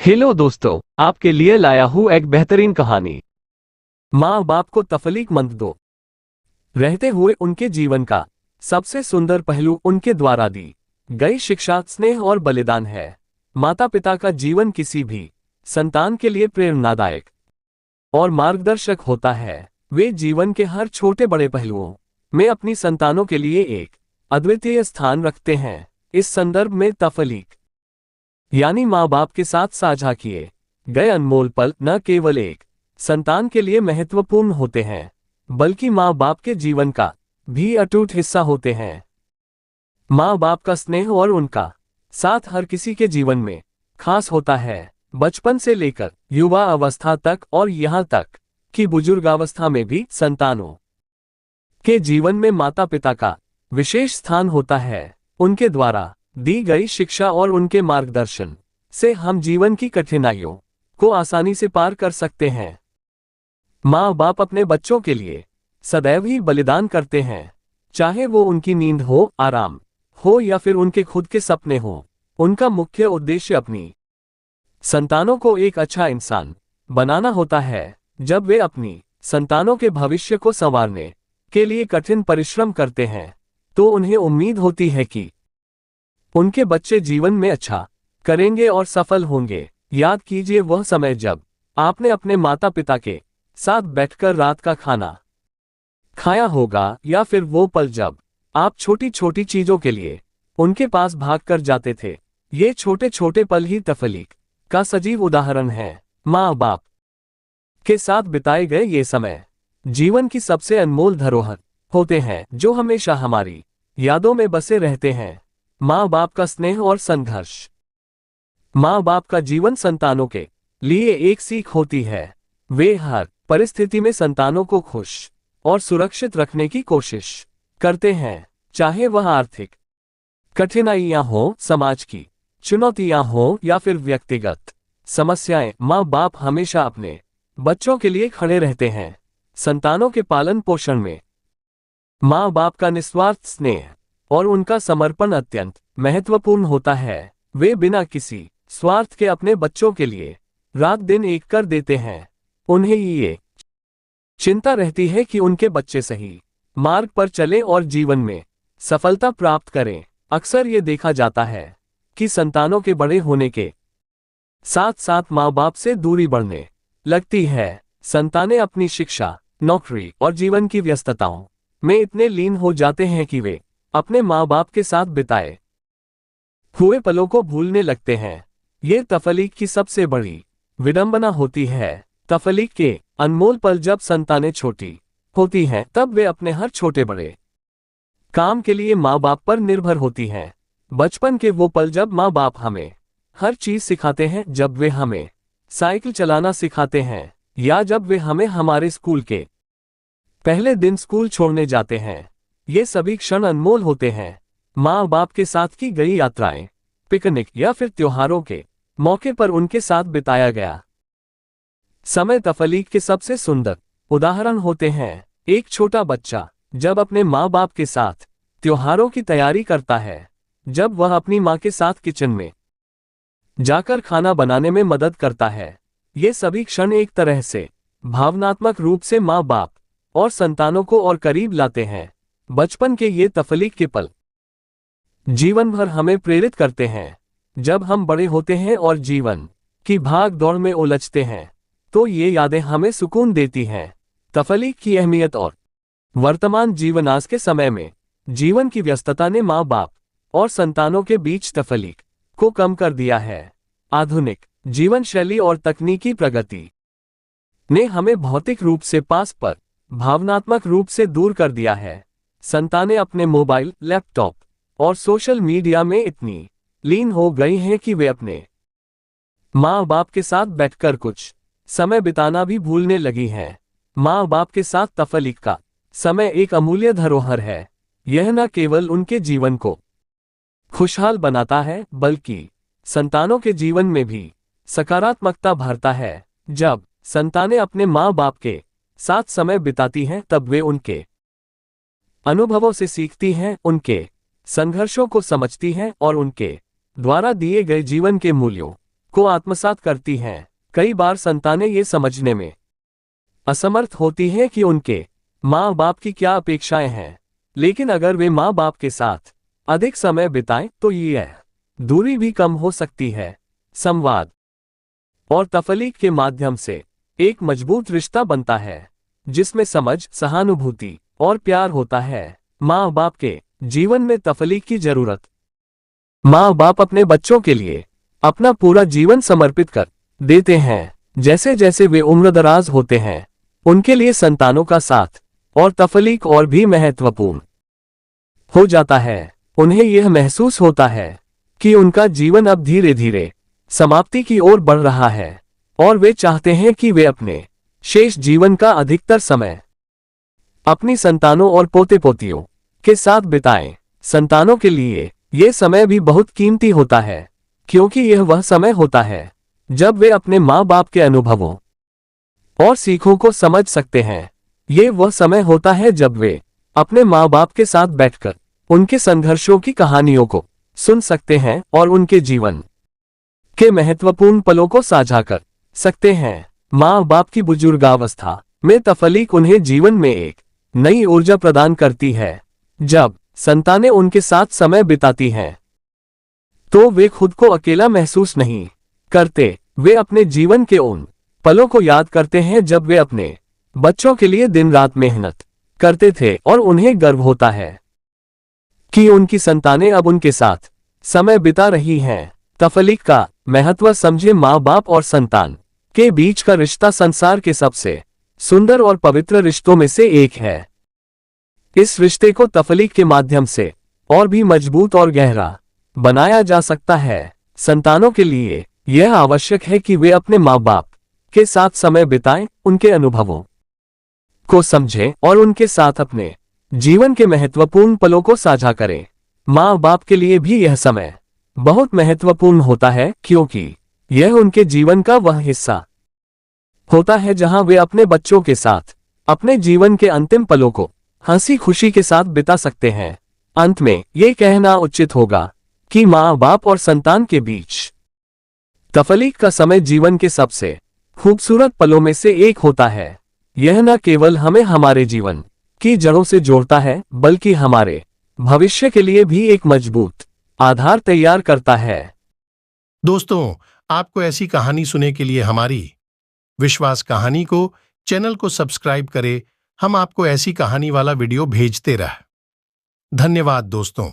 Hello दोस्तों, आपके लिए लाया हूँ एक बेहतरीन कहानी। माँ बाप को तफलीक दो। रहते हुए उनके जीवन का सबसे सुंदर पहलू उनके द्वारा दी गई शिक्षा, स्नेह और बलिदान है। माता पिता का जीवन किसी भी संतान के लिए प्रेरणादायक और मार्गदर्शक होता है। वे जीवन के हर छोटे बड़े पहलुओं में अपनी संतानों के लिए एक अद्वितीय स्थान रखते हैं। इस संदर्भ में तफलीक यानी माँ बाप के साथ साझा किए गए अनमोल पल न केवल एक संतान के लिए महत्वपूर्ण होते हैं, बल्कि माँ बाप के जीवन का भी अटूट हिस्सा होते हैं। माँ बाप का स्नेह और उनका साथ हर किसी के जीवन में खास होता है। बचपन से लेकर युवा अवस्था तक और यहाँ तक कि बुजुर्गावस्था में भी संतानों के जीवन में माता पिता का विशेष स्थान होता है। उनके द्वारा दी गई शिक्षा और उनके मार्गदर्शन से हम जीवन की कठिनाइयों को आसानी से पार कर सकते हैं। माँ बाप अपने बच्चों के लिए सदैव ही बलिदान करते हैं, चाहे वो उनकी नींद हो, आराम हो या फिर उनके खुद के सपने हो। उनका मुख्य उद्देश्य अपनी संतानों को एक अच्छा इंसान बनाना होता है। जब वे अपनी संतानों के भविष्य को संवारने के लिए कठिन परिश्रम करते हैं, तो उन्हें उम्मीद होती है कि उनके बच्चे जीवन में अच्छा करेंगे और सफल होंगे। याद कीजिए वह समय जब आपने अपने माता पिता के साथ बैठकर रात का खाना खाया होगा, या फिर वो पल जब आप छोटी छोटी चीजों के लिए उनके पास भागकर जाते थे। ये छोटे छोटे पल ही तफलीक का सजीव उदाहरण है। माँ बाप के साथ बिताए गए ये समय जीवन की सबसे अनमोल धरोहर होते हैं, जो हमेशा हमारी यादों में बसे रहते हैं। माँ बाप का स्नेह और संघर्ष। माँ बाप का जीवन संतानों के लिए एक सीख होती है। वे हर परिस्थिति में संतानों को खुश और सुरक्षित रखने की कोशिश करते हैं, चाहे वह आर्थिक कठिनाइयां हो, समाज की चुनौतियां हो या फिर व्यक्तिगत समस्याएं। माँ बाप हमेशा अपने बच्चों के लिए खड़े रहते हैं। संतानों के पालन पोषण में माँ बाप का निस्वार्थ स्नेह और उनका समर्पण अत्यंत महत्वपूर्ण होता है। वे बिना किसी स्वार्थ के अपने बच्चों के लिए रात दिन एक कर देते हैं। उन्हें ये चिंता रहती है कि उनके बच्चे सही मार्ग पर चलें और जीवन में सफलता प्राप्त करें। अक्सर ये देखा जाता है कि संतानों के बड़े होने के साथ साथ माँ बाप से दूरी बढ़ने लगती है। संतानें अपनी शिक्षा, नौकरी और जीवन की व्यस्तताओं में इतने लीन हो जाते हैं कि वे अपने माँ बाप के साथ बिताए हुए पलों को भूलने लगते हैं। ये तफलीक की सबसे बड़ी विडंबना होती है। तफलीक के अनमोल पल जब संतानें छोटी होती हैं, तब वे अपने हर छोटे बड़े काम के लिए माँ बाप पर निर्भर होती हैं। बचपन के वो पल जब माँ बाप हमें हर चीज सिखाते हैं, जब वे हमें साइकिल चलाना सिखाते हैं या जब वे हमें हमारे स्कूल के पहले दिन स्कूल छोड़ने जाते हैं। ये सभी क्षण अनमोल होते हैं। माँ बाप के साथ की गई यात्राएं, पिकनिक या फिर त्योहारों के मौके पर उनके साथ बिताया गया समय तफलीक के सबसे सुंदर उदाहरण होते हैं। एक छोटा बच्चा जब अपने माँ बाप के साथ त्योहारों की तैयारी करता है, जब वह अपनी माँ के साथ किचन में जाकर खाना बनाने में मदद करता है, ये सभी क्षण एक तरह से भावनात्मक रूप से माँ बाप और संतानों को और करीब लाते हैं। बचपन के ये तफलीक के पल जीवन भर हमें प्रेरित करते हैं। जब हम बड़े होते हैं और जीवन की भाग दौड़ में उलझते हैं, तो ये यादें हमें सुकून देती हैं। तफलीक की अहमियत और वर्तमान जीवन। आज के समय में जीवन की व्यस्तता ने माँ बाप और संतानों के बीच तफलीक को कम कर दिया है। आधुनिक जीवन शैली और तकनीकी प्रगति ने हमें भौतिक रूप से पास पर भावनात्मक रूप से दूर कर दिया है। संतानें अपने मोबाइल, लैपटॉप और सोशल मीडिया में इतनी लीन हो गई हैं कि वे अपने माँ बाप के साथ बैठकर कुछ समय बिताना भी भूलने लगी हैं। माँ बाप के साथ तफलीक का समय एक अमूल्य धरोहर है। यह न केवल उनके जीवन को खुशहाल बनाता है, बल्कि संतानों के जीवन में भी सकारात्मकता भरता है। जब संतानें अपने माँ बाप के साथ समय बिताती हैं, तब वे उनके अनुभवों से सीखती हैं, उनके संघर्षों को समझती हैं और उनके द्वारा दिए गए जीवन के मूल्यों को आत्मसात करती हैं। कई बार संतानें ये समझने में असमर्थ होती हैं कि उनके माँ बाप की क्या अपेक्षाएं हैं, लेकिन अगर वे माँ बाप के साथ अधिक समय बिताएं तो यह दूरी भी कम हो सकती है। संवाद और तफलीक के माध्यम से एक मजबूत रिश्ता बनता है, जिसमें समझ, सहानुभूति और प्यार होता है। माँ बाप के जीवन में तफलीक की जरूरत। माँ बाप अपने बच्चों के लिए अपना पूरा जीवन समर्पित कर देते हैं। जैसे जैसे वे उम्रदराज होते हैं, उनके लिए संतानों का साथ और तफलीक और भी महत्वपूर्ण हो जाता है। उन्हें यह महसूस होता है कि उनका जीवन अब धीरे धीरे समाप्ति की ओर बढ़ रहा है और वे चाहते हैं कि वे अपने शेष जीवन का अधिकतर समय अपनी संतानों और पोते पोतियों के साथ बिताएं। संतानों के लिए यह समय भी बहुत कीमती होता है, क्योंकि यह वह समय होता है जब वे अपने माँ बाप के अनुभवों और सीखों को समझ सकते हैं। ये वह समय होता है जब वे अपने माँ बाप के साथ बैठकर उनके संघर्षों की कहानियों को सुन सकते हैं और उनके जीवन के महत्वपूर्ण पलों को साझा कर सकते हैं। माँ बाप की बुजुर्गावस्था में तफलीक उन्हें जीवन में एक नई ऊर्जा प्रदान करती है। जब संतानें उनके साथ समय बिताती हैं, तो वे खुद को अकेला महसूस नहीं करते। वे अपने जीवन के उन पलों को याद करते हैं जब वे अपने बच्चों के लिए दिन रात मेहनत करते थे और उन्हें गर्व होता है कि उनकी संतानें अब उनके साथ समय बिता रही हैं। तफलीक का महत्व समझे। माँ बाप और संतान के बीच का रिश्ता संसार के सबसे सुंदर और पवित्र रिश्तों में से एक है। इस रिश्ते को तफलीक के माध्यम से और भी मजबूत और गहरा बनाया जा सकता है। संतानों के लिए यह आवश्यक है कि वे अपने माँ बाप के साथ समय बिताएं, उनके अनुभवों को समझें और उनके साथ अपने जीवन के महत्वपूर्ण पलों को साझा करें। माँ बाप के लिए भी यह समय बहुत महत्वपूर्ण होता है, क्योंकि यह उनके जीवन का वह हिस्सा होता है जहां वे अपने बच्चों के साथ अपने जीवन के अंतिम पलों को हंसी खुशी के साथ बिता सकते हैं। अंत में ये कहना उचित होगा कि माँ बाप और संतान के बीच तफलीक का समय जीवन के सबसे खूबसूरत पलों में से एक होता है। यह न केवल हमें हमारे जीवन की जड़ों से जोड़ता है, बल्कि हमारे भविष्य के लिए भी एक मजबूत आधार तैयार करता है। दोस्तों, आपको ऐसी कहानी सुनने के लिए हमारी विश्वास कहानी को चैनल को सब्सक्राइब करें। हम आपको ऐसी कहानी वाला वीडियो भेजते रह। धन्यवाद दोस्तों।